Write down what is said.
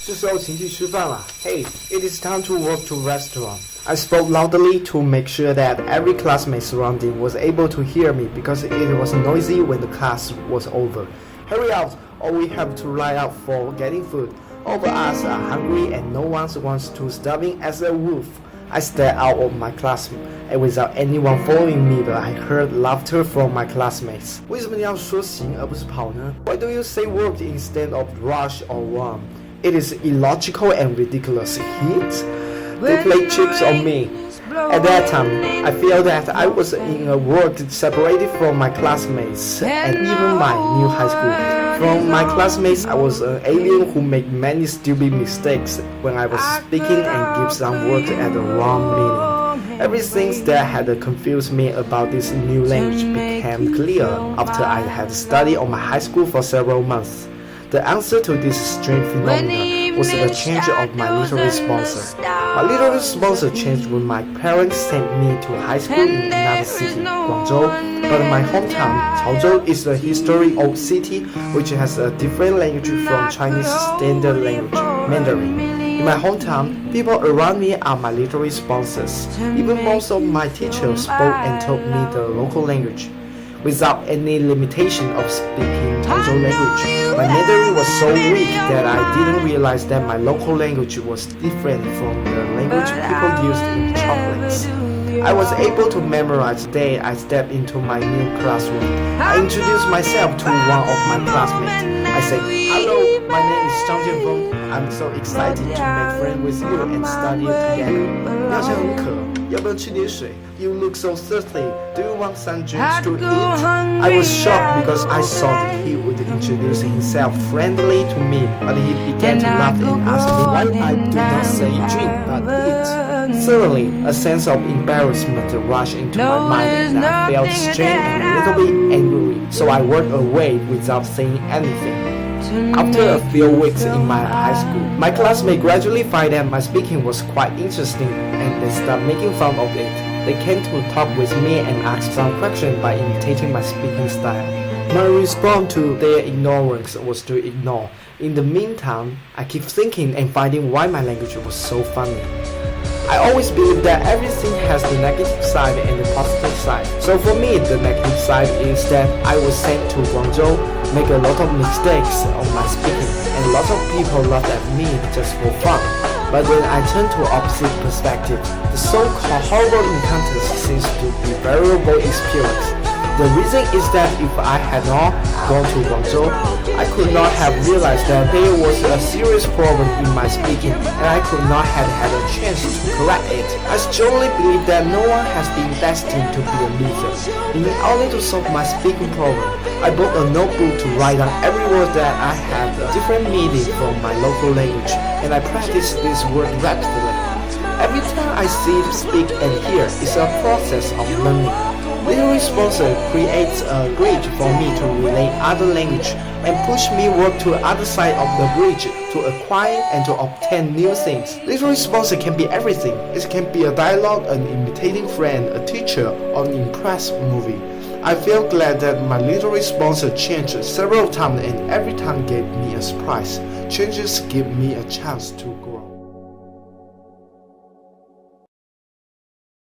这时候请去吃饭了。Hey, it is time to walk to restaurant. I spoke loudly to make sure that every classmate surrounding was able to hear me because it was noisy when the class was over. Hurry out, or we have to line up for getting food. All of us are hungry and no one wants to starving as a wolf. I stared out of my classroom, and without anyone following me, I heard laughter from my classmates. 为什么你要说行而不是跑呢？ Why do you say work instead of rush or run? It is illogical and ridiculous. Hint? They played tricks on me. At that time, I felt that I was in a world separated from my classmates and even my new high school. From my classmates, I was an alien who made many stupid mistakes when I was speaking and gave some words at the wrong meaning. Everything that had confused me about this new language became clear after I had studied on my high school for several months. The answer to this strange phenomenon was the change of my literary sponsor. My literary sponsor changed when my parents sent me to high school in another city, Guangzhou. But my hometown, Chaozhou, is a historic city which has a different language from Chinese standard language, Mandarin. In my hometown, people around me are my literary sponsors. Even most of my teachers spoke and taught me the local language. Without any limitation of speaking Chaozhou language, my Mandarin was so weak that I didn't realize that my local language was different from the language people used in chocolates. I was able to memorize the day I stepped into my new classroom. I introduced myself to one of my classmates. I said, "Hello, my name is Zhang Jianfeng. I'm so excited to make friends with you and study together." 你好像很渴，要不要吃点水？ You look so thirsty. Do you want some drinks to eat? I was shocked because I thought he would introduce himself friendly to me, but he began to laugh and ask me why I do not say drink but eat. Suddenly, a sense of embarrassment rushed into my mind and I felt strange and a little bit angry, so I walked away without saying anything. After a few weeks in my high school, my classmates gradually found that my speaking was quite interesting and they started making fun of it. They came to talk with me and ask some questions by imitating my speaking style. My response to their ignorance was to ignore. In the meantime, I keep thinking and finding why my language was so funny. I always believe that everything has the negative side and the positive side. So for me, the negative side is that I was sent to Guangzhou, make a lot of mistakes on my speaking, and lots of people laughed at me just for fun. But when I turn to opposite perspective, the so-called horrible encounters seems to be valuable experience. The reason is that if I had not gone to Guangzhou, I could not have realized that there was a serious problem in my speaking and I could not have had a chance to correct it. I strongly believe that no one has been destined to be a loser. In order to solve my speaking problem, I bought a notebook to write down every word that I had a different meaning from my local language, and I practice this word rapidly. Every time I see, speak, and hear, it's a process of learning. Literary sponsor creates a bridge for me to relate other language and push me work to the other side of the bridge to acquire and to obtain new things. Literary sponsor can be everything. It can be a dialogue, an imitating friend, a teacher, or an impressive movie. I feel glad that my literary sponsor changed several times and every time gave me a surprise. Changes give me a chance to grow.